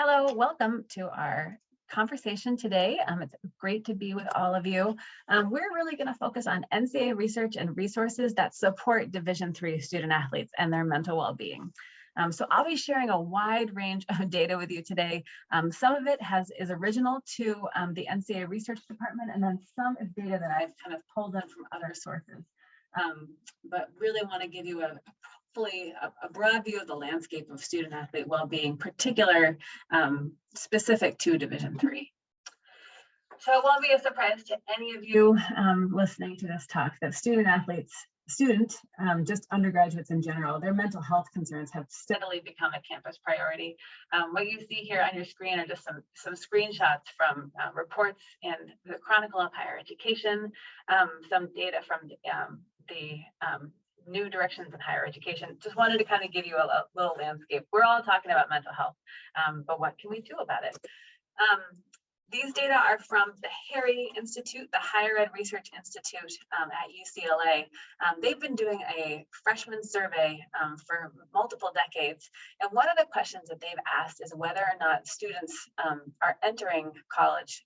Hello, welcome to our conversation today. It's great to be with all of you. We're really going to focus on NCAA research and resources that support Division III student athletes and their mental well-being. So I'll be sharing a wide range of data with you today. Some of it is original to the NCAA research department, and then some is data that I've kind of pulled in from other sources. But really want to give you a broad view of the landscape of student athlete well-being, specific to Division III. So it won't be a surprise to any of you listening to this talk that just undergraduates in general, their mental health concerns have steadily become a campus priority. What you see here on your screen are just some screenshots from reports in the Chronicle of Higher Education, some data from the New Directions in Higher Education. Just wanted to kind of give you a little landscape. We're all talking about mental health, but what can we do about it? These data are from the Harry Institute, the Higher Ed Research Institute at UCLA. They've been doing a freshman survey for multiple decades. And one of the questions that they've asked is whether or not students are entering college,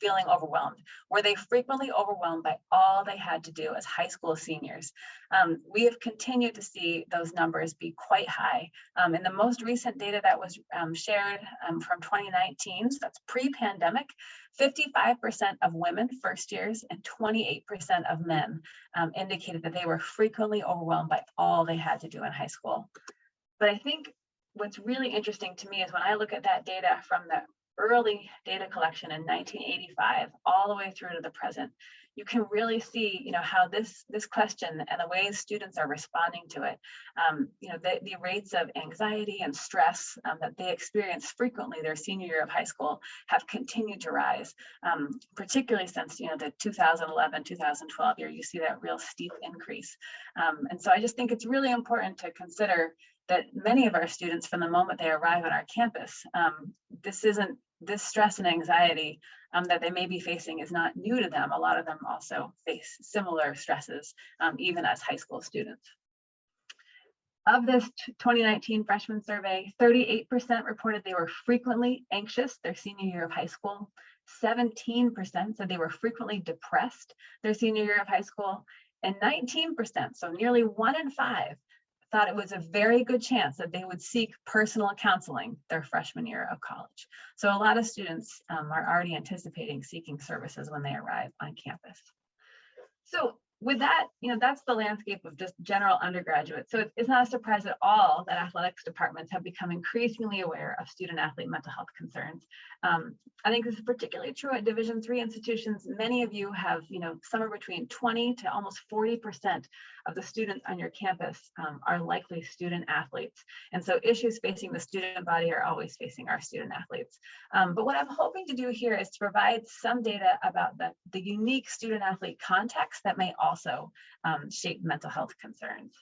feeling overwhelmed. Were they frequently overwhelmed by all they had to do as high school seniors? We have continued to see those numbers be quite high. In the most recent data that was shared from 2019, so that's pre-pandemic, 55% of women first years and 28% of men indicated that they were frequently overwhelmed by all they had to do in high school. But I think what's really interesting to me is when I look at that data from the early data collection in 1985 all the way through to the present, you can really see, how this question and the ways students are responding to it, the rates of anxiety and stress that they experience frequently their senior year of high school have continued to rise, particularly since, the 2011, 2012 year, you see that real steep increase. And so I just think it's really important to consider that many of our students, from the moment they arrive on our campus, this stress and anxiety that they may be facing is not new to them. A lot of them also face similar stresses, even as high school students. Of this 2019 freshman survey, 38% reported they were frequently anxious their senior year of high school. 17% said they were frequently depressed their senior year of high school. And 19%, so nearly 1 in 5, thought it was a very good chance that they would seek personal counseling their freshman year of college. So a lot of students are already anticipating seeking services when they arrive on campus. So with that, that's the landscape of just general undergraduate. So it's not a surprise at all that athletics departments have become increasingly aware of student athlete mental health concerns. I think this is particularly true at Division III institutions. Many of you have, somewhere between 20 to almost 40% of the students on your campus are likely student athletes. And so issues facing the student body are always facing our student athletes. But what I'm hoping to do here is to provide some data about the unique student athlete context that may also shape mental health concerns.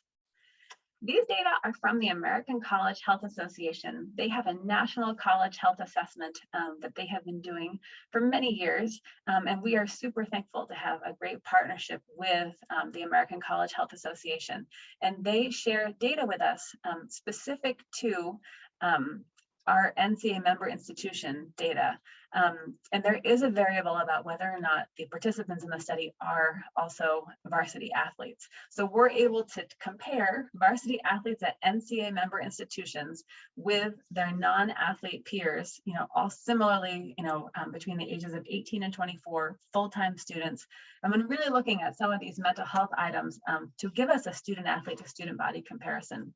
These data are from the American College Health Association. They have a national college health assessment that they have been doing for many years. And we are super thankful to have a great partnership with the American College Health Association. And they share data with us specific to our NCAA member institution data. And there is a variable about whether or not the participants in the study are also varsity athletes. So we're able to compare varsity athletes at NCAA member institutions with their non-athlete peers, all similarly, between the ages of 18 and 24, full-time students. And when really looking at some of these mental health items to give us a student athlete to student body comparison.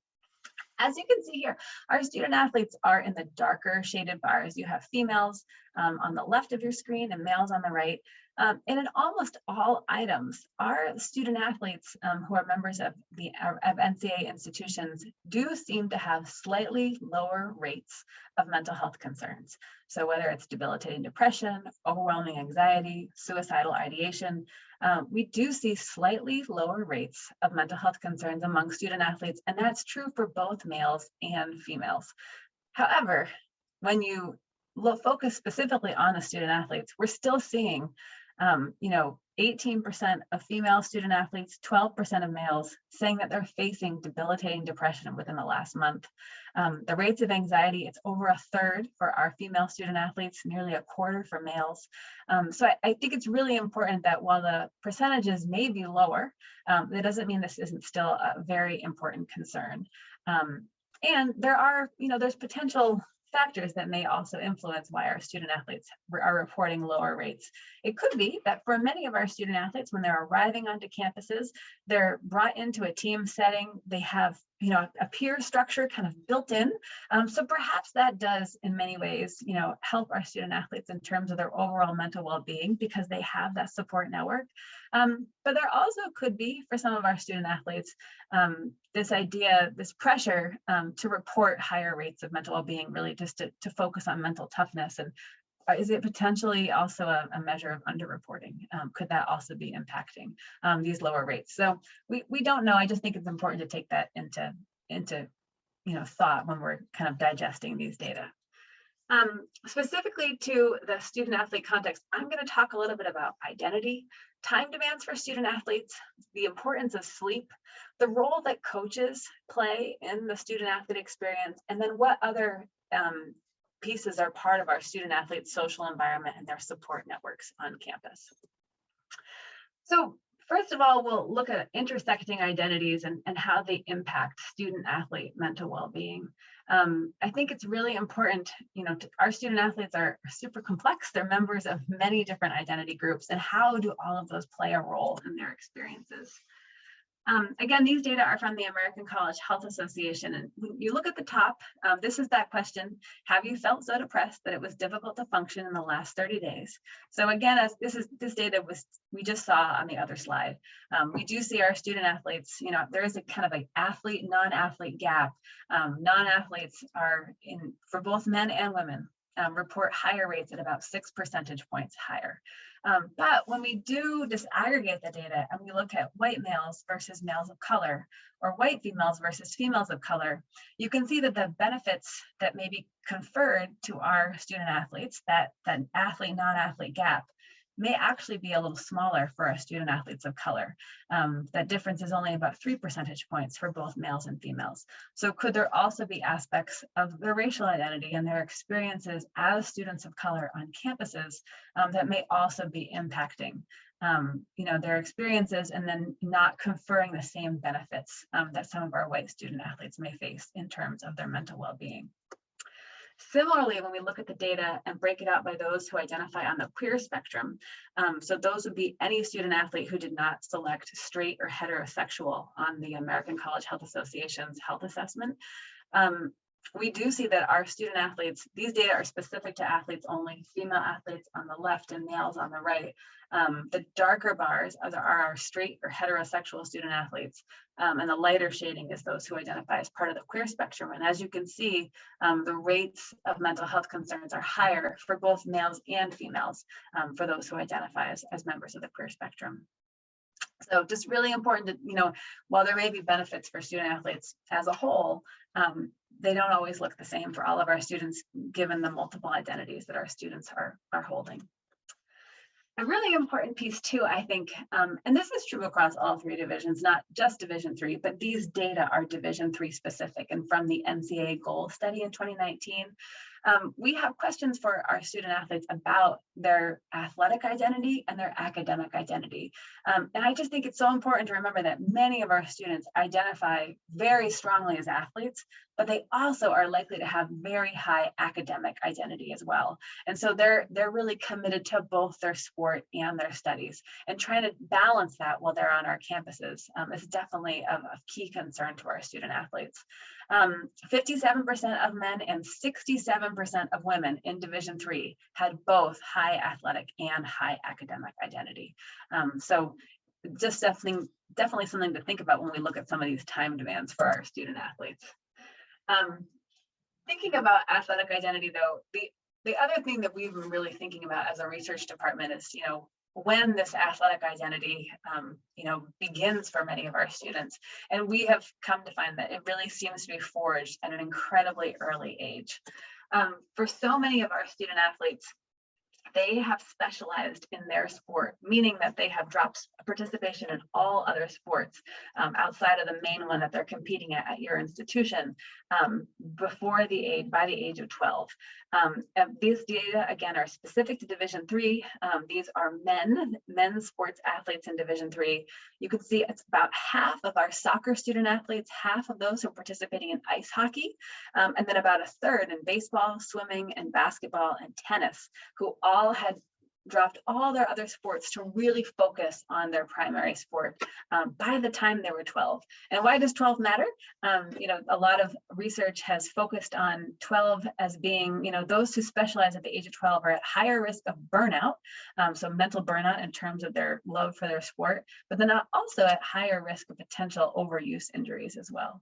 As you can see here, our student athletes are in the darker shaded bars. You have females on the left of your screen and males on the right. And in almost all items, our student athletes who are members of NCAA institutions do seem to have slightly lower rates of mental health concerns. So whether it's debilitating depression, overwhelming anxiety, suicidal ideation, we do see slightly lower rates of mental health concerns among student athletes, and that's true for both males and females. However, when you focus specifically on the student athletes, we're still seeing 18% of female student athletes, 12% of males, saying that they're facing debilitating depression within the last month. The rates of anxiety, it's over a third for our female student athletes, nearly a quarter for males. So I think it's really important that while the percentages may be lower, that doesn't mean this isn't still a very important concern. And there are, there's potential factors that may also influence why our student athletes are reporting lower rates. It could be that for many of our student athletes, when they're arriving onto campuses, they're brought into a team setting, they have a peer structure kind of built in. So perhaps that does in many ways, help our student athletes in terms of their overall mental well-being because they have that support network. But there also could be for some of our student athletes, this pressure to report higher rates of mental well-being, really just to focus on mental toughness. And is it potentially also a measure of underreporting? Could that also be impacting these lower rates? So we don't know. I just think it's important to take that into thought when we're kind of digesting these data. Specifically to the student athlete context, I'm going to talk a little bit about identity, time demands for student athletes, the importance of sleep, the role that coaches play in the student athlete experience, and then what other pieces are part of our student athletes' social environment and their support networks on campus. So first of all, we'll look at intersecting identities and how they impact student athlete mental well-being. I think it's really important, our student athletes are super complex. They're members of many different identity groups, and how do all of those play a role in their experiences? Again, these data are from the American College Health Association. And when you look at the top, this is that question: have you felt so depressed that it was difficult to function in the last 30 days? So again, as this data we just saw on the other slide. We do see our student athletes, there is a kind of an athlete, non-athlete gap. Non-athletes are for both men and women, report higher rates at about 6 percentage points higher. But when we do disaggregate the data and we look at white males versus males of color, or white females versus females of color, you can see that the benefits that may be conferred to our student athletes, that athlete, non-athlete gap, may actually be a little smaller for our student athletes of color. That difference is only about 3 percentage points for both males and females. So could there also be aspects of their racial identity and their experiences as students of color on campuses that may also be impacting their experiences and then not conferring the same benefits that some of our white student athletes may face in terms of their mental well-being? Similarly, when we look at the data and break it out by those who identify on the queer spectrum, so those would be any student athlete who did not select straight or heterosexual on the American College Health Association's health assessment, we do see that our student athletes, these data are specific to athletes only, female athletes on the left and males on the right. The darker bars are our straight or heterosexual student athletes, and the lighter shading is those who identify as part of the queer spectrum. And as you can see, the rates of mental health concerns are higher for both males and females for those who identify as members of the queer spectrum. So just really important to, while there may be benefits for student athletes as a whole, they don't always look the same for all of our students, given the multiple identities that our students are holding. A really important piece too, I think, and this is true across all 3 divisions, not just Division 3, but these data are Division 3 specific and from the NCAA goal study in 2019. We have questions for our student athletes about their athletic identity and their academic identity. And I just think it's so important to remember that many of our students identify very strongly as athletes, but they also are likely to have very high academic identity as well. And so they're really committed to both their sport and their studies, and trying to balance that while they're on our campuses is definitely of key concern to our student athletes. 57% of men and 67% of women in Division 3 had both high athletic and high academic identity. So just definitely something to think about when we look at some of these time demands for our student athletes. Thinking about athletic identity though, the other thing that we've been really thinking about as a research department is, when this athletic identity, begins for many of our students. And we have come to find that it really seems to be forged at an incredibly early age. For so many of our student athletes, they have specialized in their sport, meaning that they have dropped participation in all other sports outside of the main one that they're competing at your institution by the age of 12. These data, again, are specific to Division III. These are men's sports athletes in Division III. You can see it's about half of our soccer student athletes, half of those who are participating in ice hockey, and then about a third in baseball, swimming, and basketball and tennis, who all had dropped all their other sports to really focus on their primary sport by the time they were 12. And why does 12 matter? A lot of research has focused on 12 as being, those who specialize at the age of 12 are at higher risk of burnout, so mental burnout in terms of their love for their sport, but then also at higher risk of potential overuse injuries as well.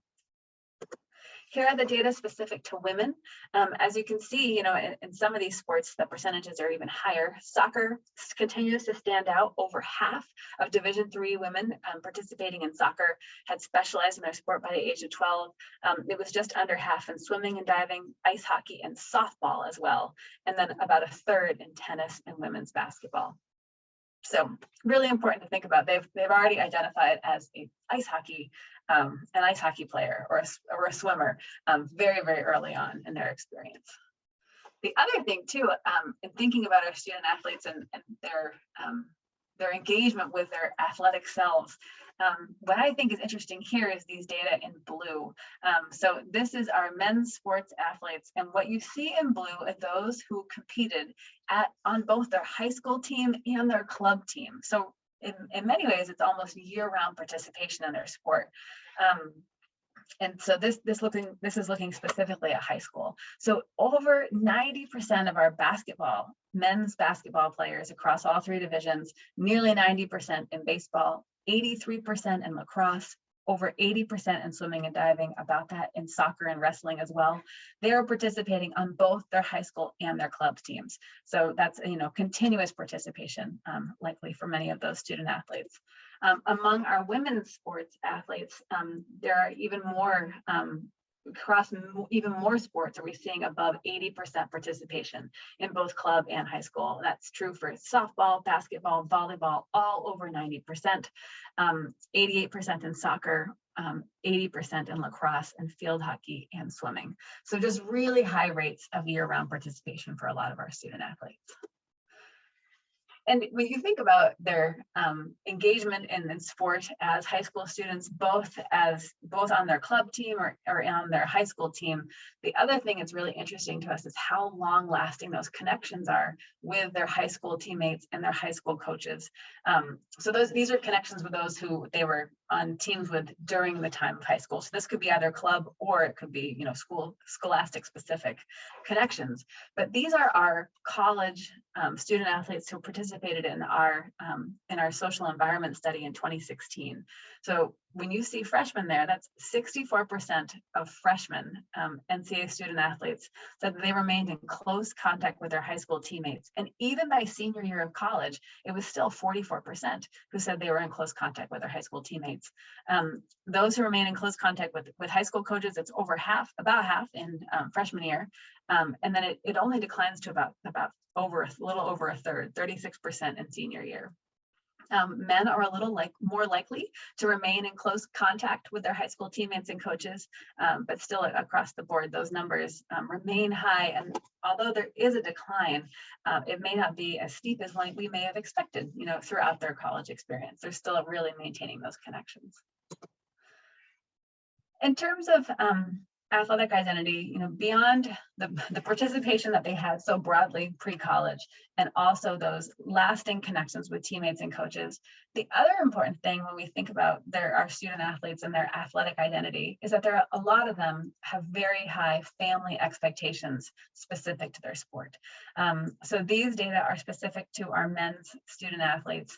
Here are the data specific to women. As you can see, in some of these sports, the percentages are even higher. Soccer continues to stand out. Over half of Division III women participating in soccer had specialized in their sport by the age of 12. It was just under half in swimming and diving, ice hockey, and softball as well. And then about a third in tennis and women's basketball. So really important to think about. They've already identified as an ice hockey player or a swimmer very, very early on in their experience. The other thing too, in thinking about our student athletes and their engagement with their athletic selves, what I think is interesting here is these data in blue. So this is our men's sports athletes, and what you see in blue are those who competed on both their high school team and their club team. So in many ways, it's almost year-round participation in their sport. And so this is looking specifically at high school. So over 90% of our men's basketball players across all three divisions, nearly 90% in baseball, 83% in lacrosse, over 80% in swimming and diving, about that in soccer and wrestling as well. They are participating on both their high school and their club teams. So that's continuous participation, likely for many of those student athletes. Among our women's sports athletes, there are even more across even more sports are we seeing above 80% participation in both club and high school. That's true for softball, basketball, volleyball, all over 90%, 88% in soccer, 80% in lacrosse and field hockey and swimming. So just really high rates of year-round participation for a lot of our student athletes. And when you think about their engagement in sport as high school students, both on their club team or on their high school team, the other thing that's really interesting to us is how long lasting those connections are with their high school teammates and their high school coaches. So these are connections with those who they were on teams with during the time of high school. So this could be either club or it could be scholastic specific connections. But these are our college student athletes who participated in our social environment study in 2016. So when you see freshmen there, that's 64% of freshmen NCAA student athletes said that they remained in close contact with their high school teammates. And even by senior year of college, it was still 44% who said they were in close contact with their high school teammates. Those who remain in close contact with high school coaches, it's about half in freshman year. And then it only declines to about a little over a third, 36% in senior year. Men are a little more likely to remain in close contact with their high school teammates and coaches, but still across the board, those numbers remain high. And although there is a decline, it may not be as steep as we may have expected, throughout their college experience. They're still really maintaining those connections. In terms of athletic identity, beyond the participation that they had so broadly pre-college, and also those lasting connections with teammates and coaches, the other important thing when we think about our student athletes and their athletic identity is that a lot of them have very high family expectations specific to their sport. So these data are specific to our men's student athletes.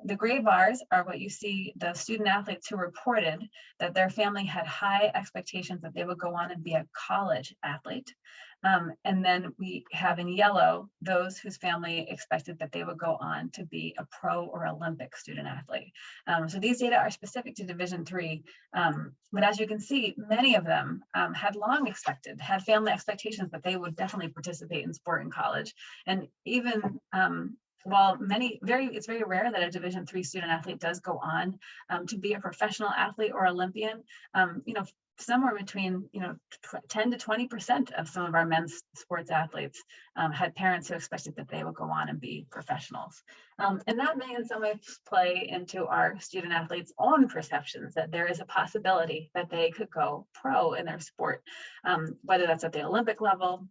The gray bars are what you see the student athletes who reported that their family had high expectations that they would go on and be a college athlete. And then we have in yellow those whose family expected that they would go on to be a pro or Olympic student athlete. So these data are specific to Division III, but as you can see, many of them had long expected, had family expectations that they would definitely participate in sport in college. And even while it's very rare that a Division III student athlete does go on to be a professional athlete or Olympian, somewhere between 10 to 20% of some of our men's sports athletes had parents who expected that they would go on and be professionals. And that may in some ways play into our student athletes' own perceptions that there is a possibility that they could go pro in their sport, whether that's at the Olympic level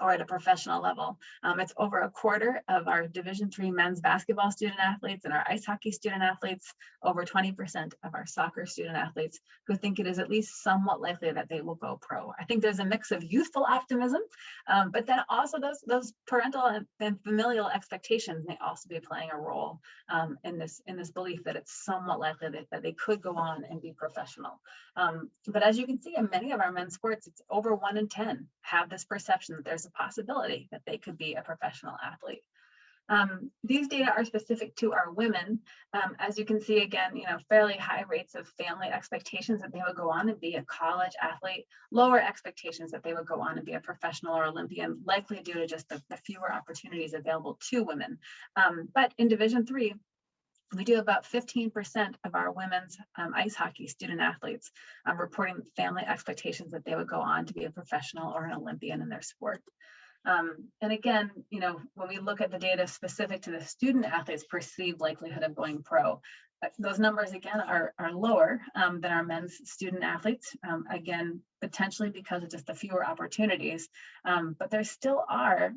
or at a professional level. It's over a quarter of our Division III men's basketball student athletes and our ice hockey student athletes, over 20% of our soccer student athletes who think it is at least somewhat likely that they will go pro. I think there's a mix of youthful optimism, but then also those parental and familial expectations may also be playing a role in this belief that it's somewhat likely that they could go on and be professional. But as you can see in many of our men's sports, it's over 1 in 10 have this perception that there's a possibility that they could be a professional athlete. These data are specific to our women. As you can see, again, fairly high rates of family expectations that they would go on and be a college athlete, lower expectations that they would go on and be a professional or Olympian, likely due to just the fewer opportunities available to women. But in Division III, we do about 15% of our women's ice hockey student athletes reporting family expectations that they would go on to be a professional or an Olympian in their sport. And again, when we look at the data specific to the student athletes' perceived likelihood of going pro, those numbers again are lower than our men's student athletes, again, potentially because of just the fewer opportunities. But there still are,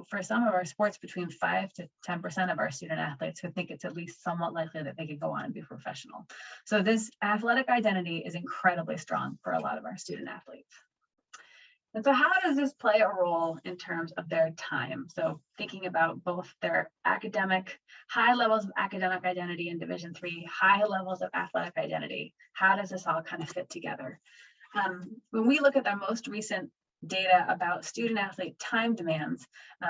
for some of our sports, between 5 to 10% of our student athletes who think it's at least somewhat likely that they could go on and be professional. So this athletic identity is incredibly strong for a lot of our student athletes. And so how does this play a role in terms of their time? So thinking about both their high levels of academic identity in Division III, high levels of athletic identity, how does this all kind of fit together? When we look at the most recent data about student athlete time demands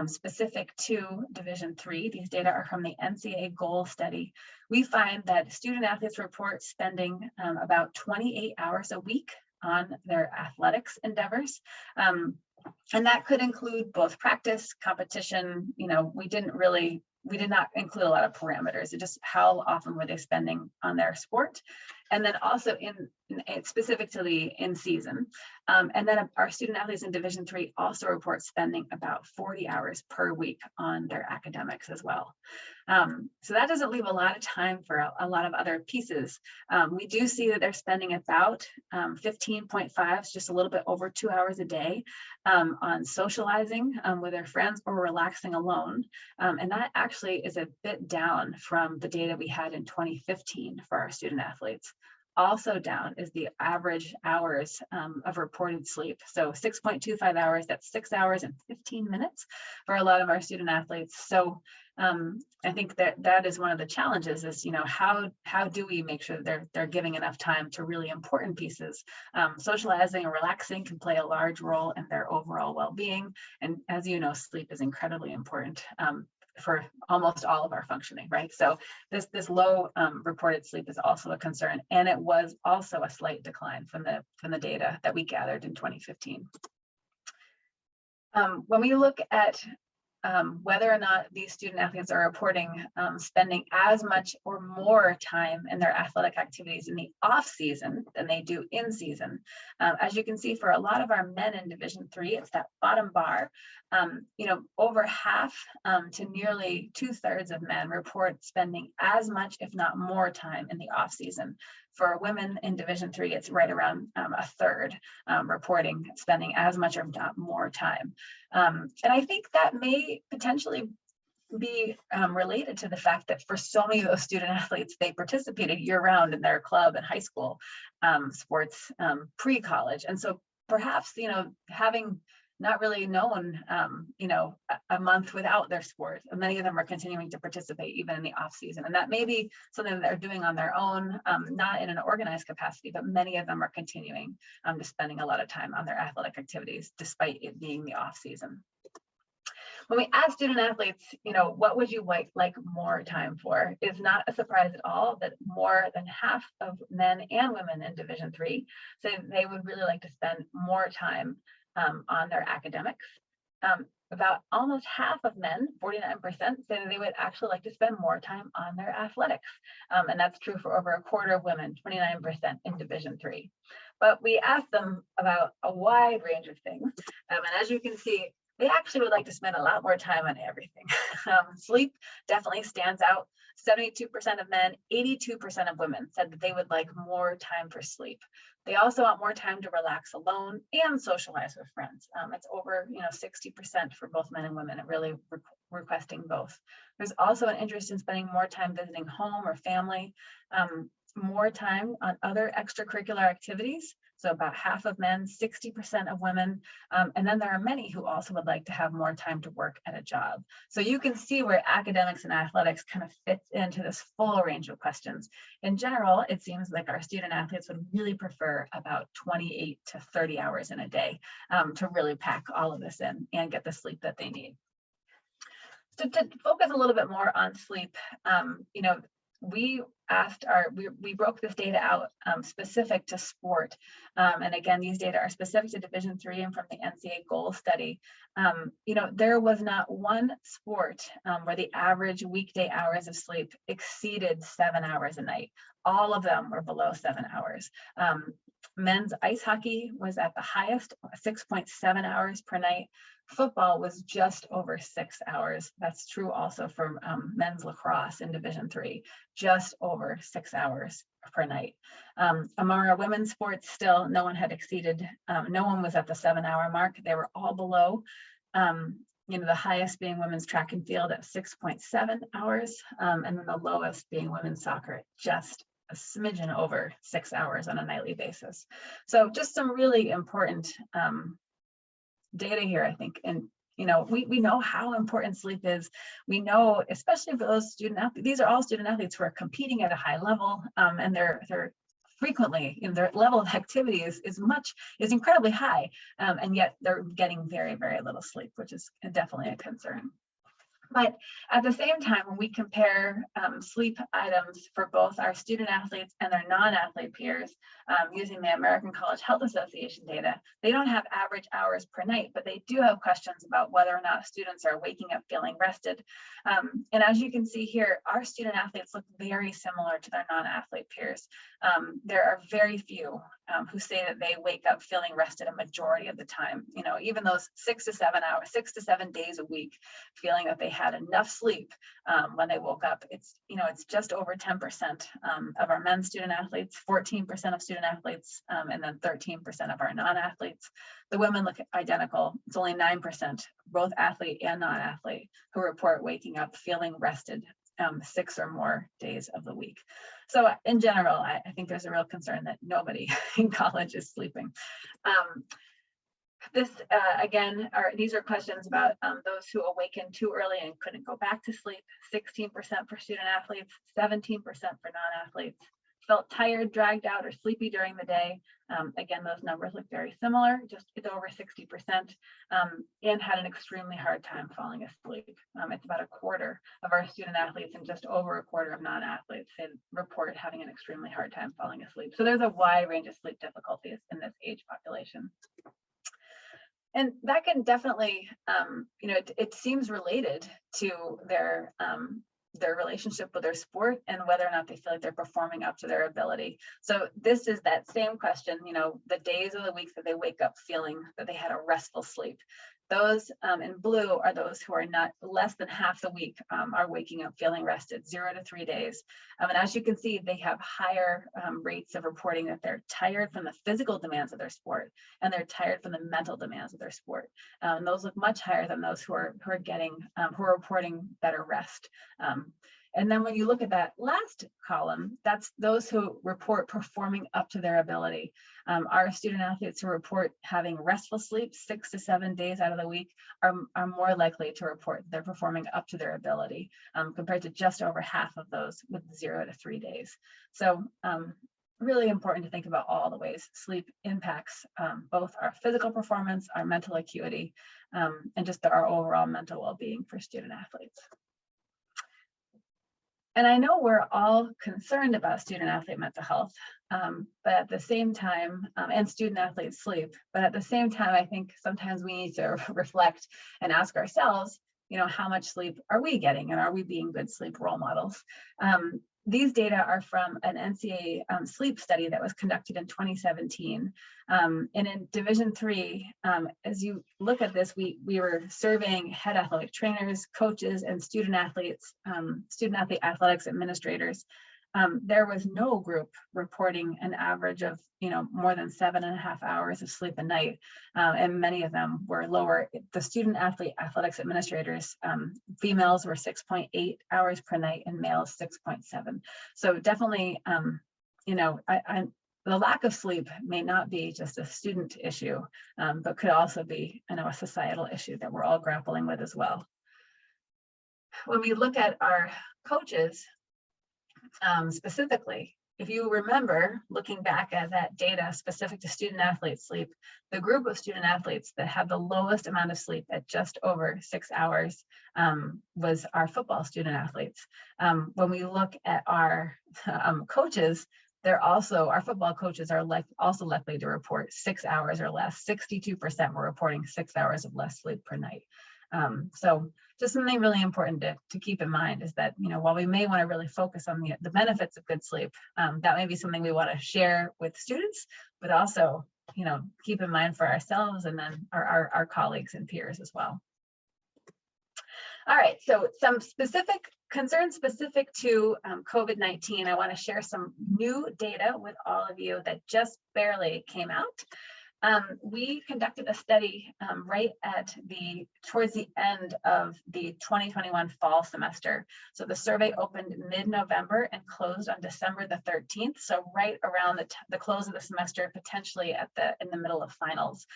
specific to Division III, these data are from the NCAA goal study, we find that student athletes report spending about 28 hours a week on their athletics endeavors. And that could include both practice, competition. We did not include a lot of parameters. It just how often were they spending on their sport, and then also specifically in season. And then our student athletes in Division III also report spending about 40 hours per week on their academics as well. So that doesn't leave a lot of time for a lot of other pieces. We do see that they're spending about 15.5, just a little bit over 2 hours a day on socializing with their friends or relaxing alone. And that actually is a bit down from the data we had in 2015 for our student athletes. Also down is the average hours of reported sleep. So 6.25 hours, that's 6 hours and 15 minutes for a lot of our student athletes. So I think that is one of the challenges is, how do we make sure that they're giving enough time to really important pieces? Socializing and relaxing can play a large role in their overall well-being. And as you know, sleep is incredibly important for almost all of our functioning, right? So this low reported sleep is also a concern, and it was also a slight decline from the data that we gathered in 2015. When we look at whether or not these student athletes are reporting spending as much or more time in their athletic activities in the off season than they do in season. As you can see, for a lot of our men in Division III, it's that bottom bar. Over half to nearly 2/3 of men report spending as much, if not more, time in the off season. For women in Division III, it's right around 1/3 reporting spending as much or not more time. And I think that may potentially be related to the fact that for so many of those student athletes, they participated year-round in their club and high school sports pre-college. And so perhaps, having not really known, a month without their sport. And many of them are continuing to participate even in the off season. And that may be something that they're doing on their own, not in an organized capacity, but many of them are continuing to spending a lot of time on their athletic activities, despite it being the off season. When we ask student athletes, what would you like more time for, it's not a surprise at all that more than half of men and women in Division III say they would really like to spend more time on their academics. About almost half of men, 49%, say that they would actually like to spend more time on their athletics. And that's true for over a quarter of women, 29% in Division III. But we asked them about a wide range of things. And as you can see, they actually would like to spend a lot more time on everything. Sleep definitely stands out. 72% of men, 82% of women said that they would like more time for sleep. They also want more time to relax alone and socialize with friends. It's over 60% for both men and women, really requesting both. There's also an interest in spending more time visiting home or family, more time on other extracurricular activities. So about half of men, 60% of women, and then there are many who also would like to have more time to work at a job. So you can see where academics and athletics kind of fits into this full range of questions. In general, it seems like our student athletes would really prefer about 28 to 30 hours in a day to really pack all of this in and get the sleep that they need. So to focus a little bit more on sleep, we broke this data out specific to sport. And again, these data are specific to Division III and from the NCAA goal study. There was not one sport where the average weekday hours of sleep exceeded 7 hours a night. All of them were below 7 hours. Men's ice hockey was at the highest, 6.7 hours per night. Football was just over 6 hours. That's true also for men's lacrosse in Division III, just over 6 hours per night. Among our women's sports, still no one had exceeded, no one was at the 7 hour mark. They were all below. The highest being women's track and field at 6.7 hours, and then the lowest being women's soccer at just a smidgen over 6 hours on a nightly basis. So just some really important data here, I think. And we know how important sleep is. We know, especially for those student athletes, these are all student athletes who are competing at a high level, and they're frequently in their level of activity is incredibly high, and yet they're getting very, very little sleep, which is definitely a concern. But at the same time, when we compare sleep items for both our student athletes and their non-athlete peers using the American College Health Association data, they don't have average hours per night, but they do have questions about whether or not students are waking up feeling rested. And as you can see here, our student athletes look very similar to their non-athlete peers. There are very few who say that they wake up feeling rested a majority of the time. Even those 6 to 7 hours, 6 to 7 days a week, feeling that they had enough sleep when they woke up. It's just over 10% of our men's student athletes, 14% of student athletes, and then 13% of our non-athletes. The women look identical. It's only 9%, both athlete and non-athlete, who report waking up feeling rested 6 or more days of the week. So in general, I think there's a real concern that nobody in college is sleeping. These are questions about those who awakened too early and couldn't go back to sleep. 16% for student athletes, 17% for non-athletes. Felt tired, dragged out, or sleepy during the day. Again, those numbers look very similar, just it's over 60%, and had an extremely hard time falling asleep. It's about a quarter of our student athletes and just over a quarter of non-athletes report having an extremely hard time falling asleep. So there's a wide range of sleep difficulties in this age population. And that can definitely, it seems related to their relationship with their sport and whether or not they feel like they're performing up to their ability. So this is that same question, the days of the week that they wake up feeling that they had a restful sleep. Those in blue are those who are not less than half the week are waking up feeling rested, 0 to 3 days. And as you can see, they have higher rates of reporting that they're tired from the physical demands of their sport and they're tired from the mental demands of their sport. Those look much higher than those who are reporting better rest. And then when you look at that last column, that's those who report performing up to their ability. Our student athletes who report having restful sleep 6 to 7 days out of the week are more likely to report they're performing up to their ability, compared to just over half of those with 0 to 3 days. So really important to think about all the ways sleep impacts both our physical performance, our mental acuity, and just our overall mental well-being for student athletes. And I know we're all concerned about student athlete mental health, but at the same time, and student athlete sleep, but at the same time, I think sometimes we need to reflect and ask ourselves, how much sleep are we getting, and are we being good sleep role models? These data are from an NCAA sleep study that was conducted in 2017. And in Division III, as you look at this, we were surveying head athletic trainers, coaches, and student athlete athletics administrators. There was no group reporting an average of more than 7.5 hours of sleep a night, and many of them were lower. The student athletics administrators, females were 6.8 hours per night and males 6.7. So definitely, the lack of sleep may not be just a student issue, but could also be a societal issue that we're all grappling with as well. When we look at our coaches, specifically, if you remember looking back at that data specific to student athlete sleep, the group of student athletes that had the lowest amount of sleep at just over 6 hours was our football student athletes. When we look at our coaches, our football coaches are also likely to report 6 hours or less. 62% were reporting 6 hours of less sleep per night. So just something really important to keep in mind is that, while we may want to really focus on the benefits of good sleep, that may be something we want to share with students, but also, keep in mind for ourselves and then our colleagues and peers as well. All right, so some concerns specific to COVID-19. I want to share some new data with all of you that just barely came out. We conducted a study right towards the end of the 2021 fall semester. So the survey opened mid-November and closed on December the 13th. So right around the close of the semester, potentially in the middle of finals.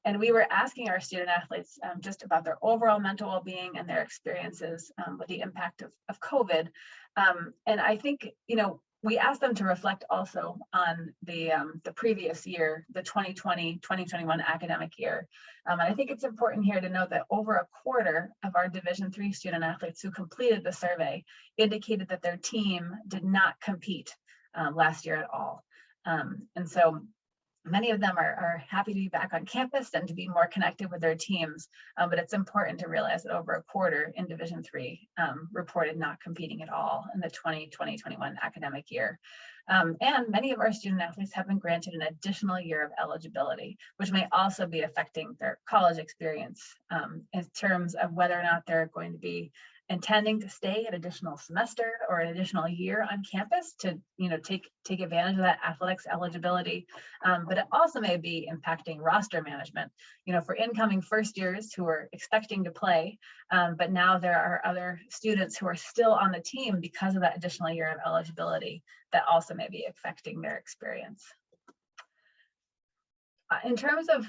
And we were asking our student athletes just about their overall mental well-being and their experiences with the impact of COVID. And I think, we asked them to reflect also on the previous year, the 2020-2021 academic year. And I think it's important here to note that over a quarter of our Division III student athletes who completed the survey indicated that their team did not compete last year at all. And so many of them are happy to be back on campus and to be more connected with their teams, but it's important to realize that over a quarter in Division III reported not competing at all in the 2020-21 academic year. And many of our student athletes have been granted an additional year of eligibility, which may also be affecting their college experience in terms of whether or not they're going to be intending to stay an additional semester or an additional year on campus to take advantage of that athletics eligibility, but it also may be impacting roster management, for incoming first years who are expecting to play, but now there are other students who are still on the team because of that additional year of eligibility that also may be affecting their experience. In terms of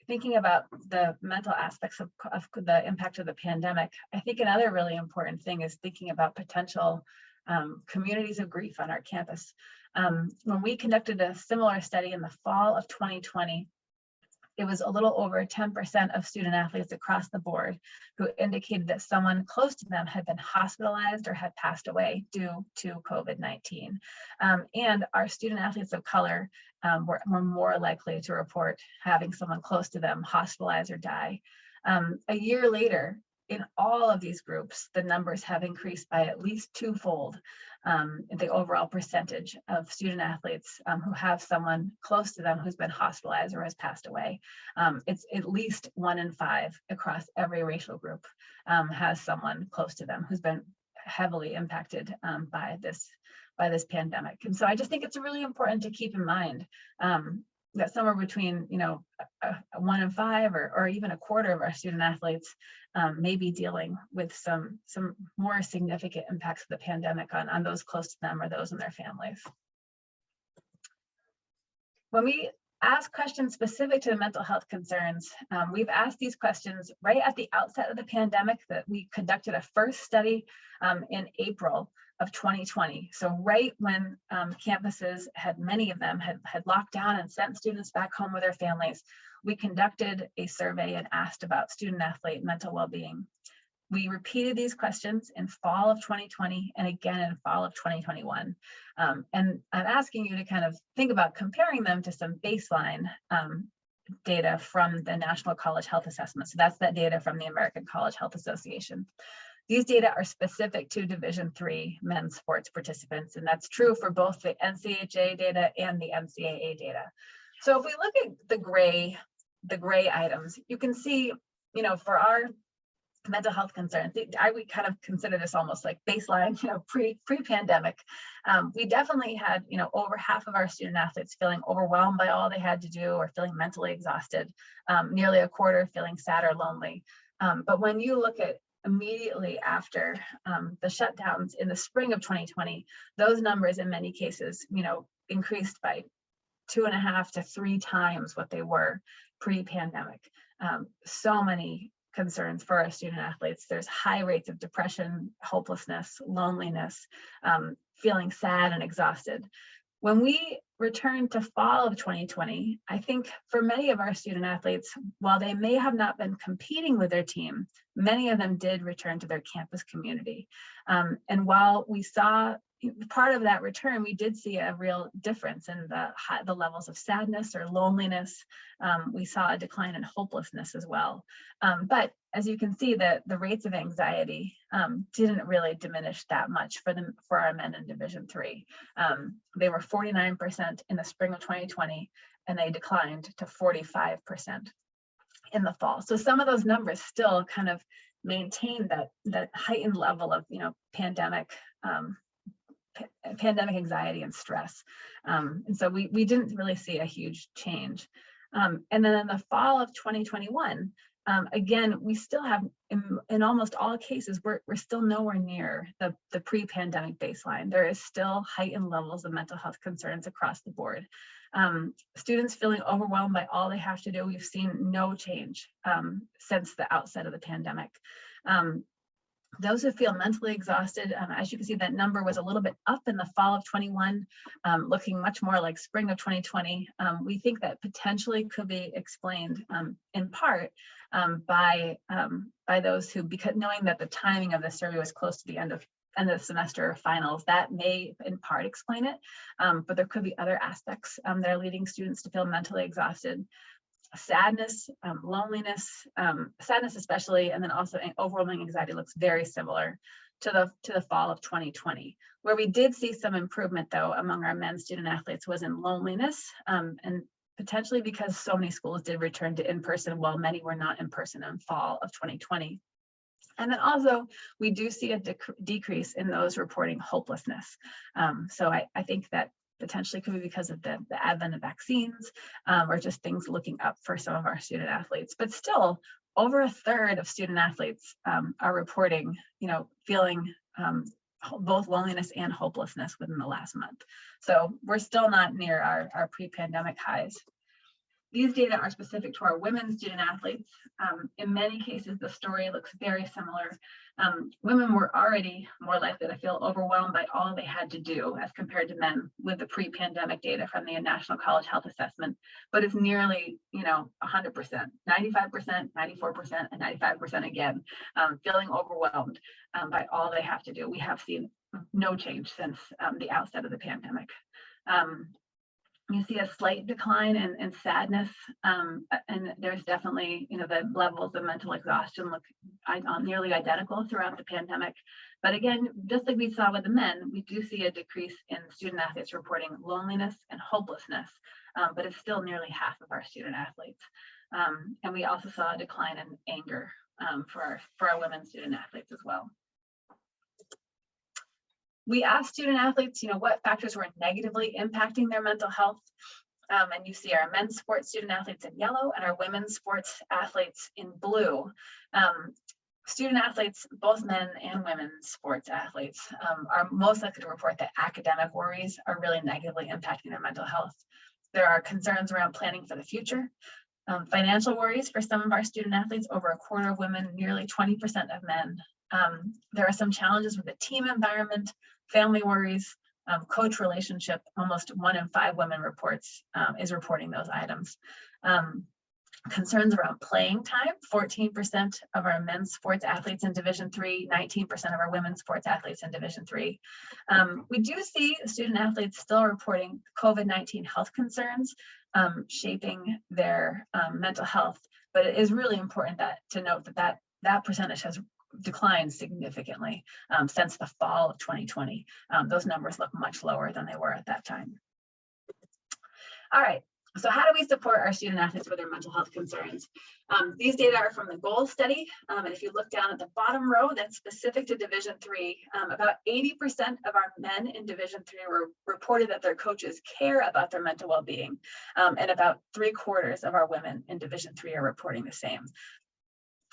thinking about the mental aspects of the impact of the pandemic, I think another really important thing is thinking about potential communities of grief on our campus. When we conducted a similar study in the fall of 2020, it was a little over 10% of student athletes across the board who indicated that someone close to them had been hospitalized or had passed away due to COVID-19. And our student athletes of color were more likely to report having someone close to them hospitalized or die. A year later, in all of these groups, the numbers have increased by at least twofold in the overall percentage of student athletes who have someone close to them who's been hospitalized or has passed away. It's at least 1 in 5 across every racial group has someone close to them who's been heavily impacted by this pandemic. And so I just think it's really important to keep in mind that somewhere between, 1 in 5 or even a quarter of our student athletes may be dealing with some more significant impacts of the pandemic on those close to them or those in their families. When we ask questions specific to the mental health concerns, we've asked these questions right at the outset of the pandemic. That we conducted a first study in April of 2020. So right when campuses many of them had locked down and sent students back home with their families, we conducted a survey and asked about student athlete mental well-being. We repeated these questions in fall of 2020 and again in fall of 2021. And I'm asking you to kind of think about comparing them to some baseline data from the National College Health Assessment. So that's that data from the American College Health Association. These data are specific to Division III men's sports participants, and that's true for both the NCHA data and the NCAA data. So if we look at the gray items, you can see, for our mental health concerns, I would kind of consider this almost like baseline, pre-pandemic. We definitely had, over half of our student athletes feeling overwhelmed by all they had to do or feeling mentally exhausted, nearly a quarter feeling sad or lonely. But when you look at immediately after the shutdowns in the spring of 2020, those numbers in many cases, increased by 2.5 to 3 times what they were pre-pandemic. So many concerns for our student athletes. There's high rates of depression, hopelessness, loneliness, feeling sad and exhausted. When we returned to fall of 2020, I think for many of our student athletes, while they may have not been competing with their team, many of them did return to their campus community. And while we saw part of that return, we did see a real difference in the levels of sadness or loneliness. We saw a decline in hopelessness as well. But as you can see, the rates of anxiety didn't really diminish that much for our men in Division III. They were 49% in the spring of 2020, and they declined to 45% in the fall. So some of those numbers still kind of maintain that heightened level of pandemic anxiety and stress. And so we didn't really see a huge change. And then in the fall of 2021, again, we still have, in almost all cases, we're still nowhere near the pre-pandemic baseline. There is still heightened levels of mental health concerns across the board. Students feeling overwhelmed by all they have to do, we've seen no change since the outset of the pandemic. Those who feel mentally exhausted, as you can see, that number was a little bit up in the fall of 21, looking much more like spring of 2020. We think that potentially could be explained in part by those who, because knowing that the timing of the survey was close to the end of the semester finals, that may in part explain it. But there could be other aspects that are leading students to feel mentally exhausted. Sadness, loneliness, sadness especially, and then also overwhelming anxiety looks very similar to the fall of 2020. Where we did see some improvement though among our men's student athletes was in loneliness, and potentially because so many schools did return to in-person while many were not in person in fall of 2020. And then also we do see a decrease in those reporting hopelessness. So I think that potentially could be because of the advent of vaccines or just things looking up for some of our student athletes. But still, over a third of student athletes are reporting, feeling both loneliness and hopelessness within the last month. So we're still not near our pre-pandemic highs. These data are specific to our women's student athletes. In many cases, the story looks very similar. Women were already more likely to feel overwhelmed by all they had to do as compared to men with the pre-pandemic data from the National College Health Assessment, but it's nearly, 100%, 95%, 94%, and 95% again, feeling overwhelmed by all they have to do. We have seen no change since the outset of the pandemic. You see a slight decline in sadness, and there's definitely, the levels of mental exhaustion look nearly identical throughout the pandemic. But again, just like we saw with the men, we do see a decrease in student athletes reporting loneliness and hopelessness, but it's still nearly half of our student athletes. And we also saw a decline in anger for our women student athletes as well. We asked student athletes, what factors were negatively impacting their mental health. And you see our men's sports student athletes in yellow and our women's sports athletes in blue. Student athletes, both men and women's sports athletes, are most likely to report that academic worries are really negatively impacting their mental health. There are concerns around planning for the future, financial worries for some of our student athletes, over a quarter of women, nearly 20% of men. There are some challenges with the team environment, family worries, coach relationship. Almost 1 in 5 women is reporting those items. Concerns around playing time. 14% of our men's sports athletes in Division III, 19% of our women's sports athletes in Division III. We do see student athletes still reporting COVID-19 health concerns shaping their mental health, but it is really important to note that percentage has declined significantly since the fall of 2020. Those numbers look much lower than they were at that time. All right. So how do we support our student athletes with their mental health concerns? These data are from the GOAL study. And if you look down at the bottom row, that's specific to Division III. About 80% of our men in Division III reported that their coaches care about their mental well-being. And about 3/4 of our women in Division III are reporting the same.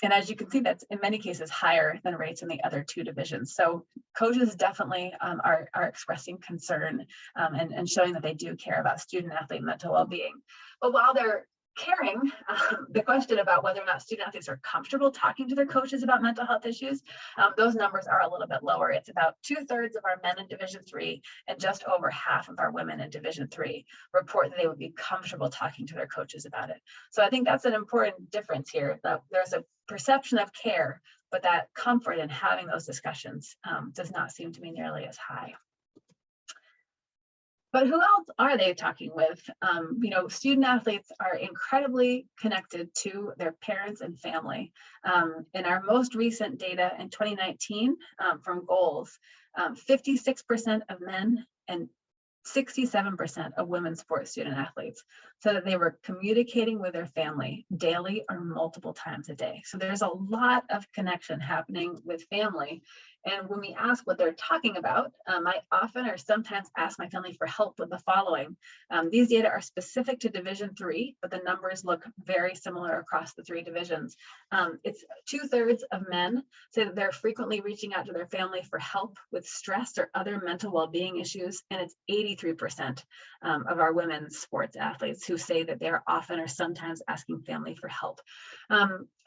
And as you can see, that's in many cases higher than rates in the other 2 divisions. So coaches definitely are expressing concern and showing that they do care about student athlete mental well-being. But while they're caring, the question about whether or not student athletes are comfortable talking to their coaches about mental health issues, those numbers are a little bit lower. It's about 2/3 of our men in Division III and just over half of our women in Division III report that they would be comfortable talking to their coaches about it. So I think that's an important difference here, that there's a perception of care, but that comfort in having those discussions does not seem to be nearly as high. But who else are they talking with? Student athletes are incredibly connected to their parents and family. In our most recent data in 2019 from GOALS, 56% of men and 67% of women's sports student athletes said that they were communicating with their family daily or multiple times a day. So there's a lot of connection happening with family. And when we ask what they're talking about, I often or sometimes ask my family for help with the following. These data are specific to Division III, but the numbers look very similar across the 3 divisions. It's 2/3 of men say that they're frequently reaching out to their family for help with stress or other mental well-being issues, and it's 83% of our women's sports athletes who say that they're often or sometimes asking family for help.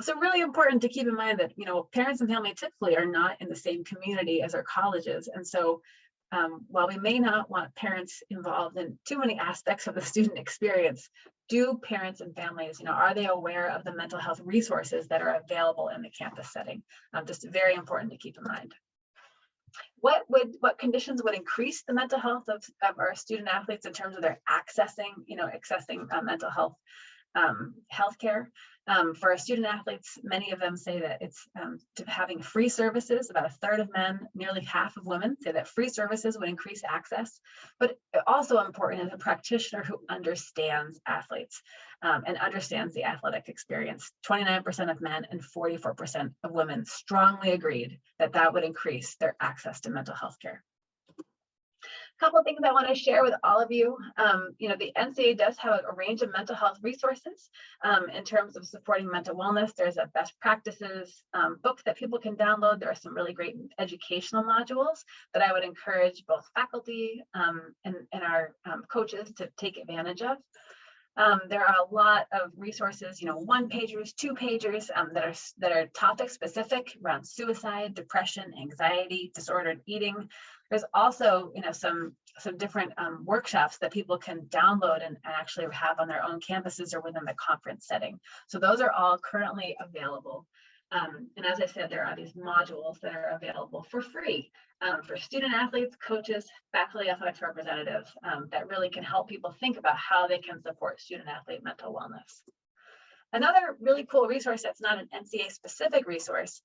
So really important to keep in mind that, parents and family typically are not in the same community as our colleges. And so while we may not want parents involved in too many aspects of the student experience, do parents and families, are they aware of the mental health resources that are available in the campus setting? Just very important to keep in mind. What conditions would increase the mental health of our student athletes in terms of their accessing mental health healthcare? For our student athletes, many of them say that it's having free services. About 1/3 of men, nearly half of women say that free services would increase access. But also important is a practitioner who understands athletes and understands the athletic experience. 29% of men and 44% of women strongly agreed that that would increase their access to mental health care. Couple of things I want to share with all of you. The NCAA does have a range of mental health resources in terms of supporting mental wellness. There's a best practices book that people can download. There are some really great educational modules that I would encourage both faculty and our coaches to take advantage of. There are a lot of resources, 1-pagers, 2-pagers that are topic specific around suicide, depression, anxiety, disordered eating. There's also, some different workshops that people can download and actually have on their own campuses or within the conference setting. So those are all currently available. And as I said, there are these modules that are available for free for student athletes, coaches, faculty, athletics representatives that really can help people think about how they can support student athlete mental wellness. Another really cool resource that's not an NCAA specific resource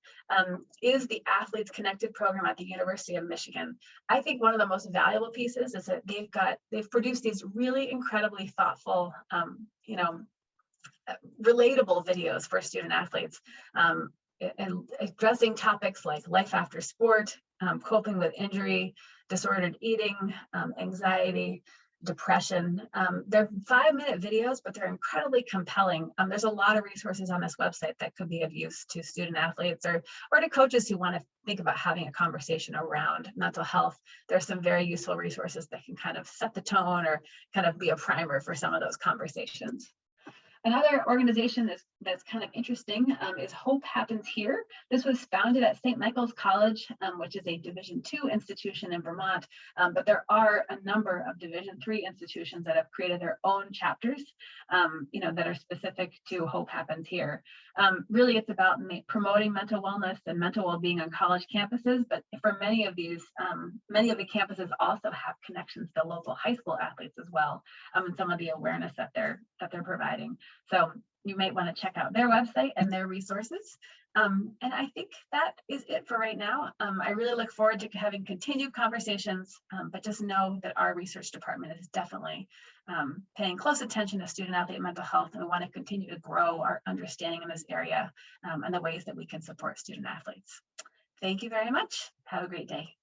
is the Athletes Connected program at the University of Michigan. I think one of the most valuable pieces is that they've produced these really incredibly thoughtful, relatable videos for student athletes and addressing topics like life after sport, coping with injury, disordered eating, anxiety, depression. They're 5-minute videos, but they're incredibly compelling. There's a lot of resources on this website that could be of use to student athletes or to coaches who want to think about having a conversation around mental health. There's some very useful resources that can kind of set the tone or kind of be a primer for some of those conversations. Another organization that's kind of interesting is Hope Happens Here. This was founded at St. Michael's College, which is a Division II institution in Vermont, but there are a number of Division III institutions that have created their own chapters, that are specific to Hope Happens Here. Really, it's about promoting mental wellness and mental well-being on college campuses, but for many of the campuses also have connections to local high school athletes as well, and some of the awareness that they're providing. So you might want to check out their website and their resources. And I think that is it for right now. I really look forward to having continued conversations, but just know that our research department is definitely paying close attention to student athlete mental health, and we want to continue to grow our understanding in this area and the ways that we can support student athletes. Thank you very much. Have a great day.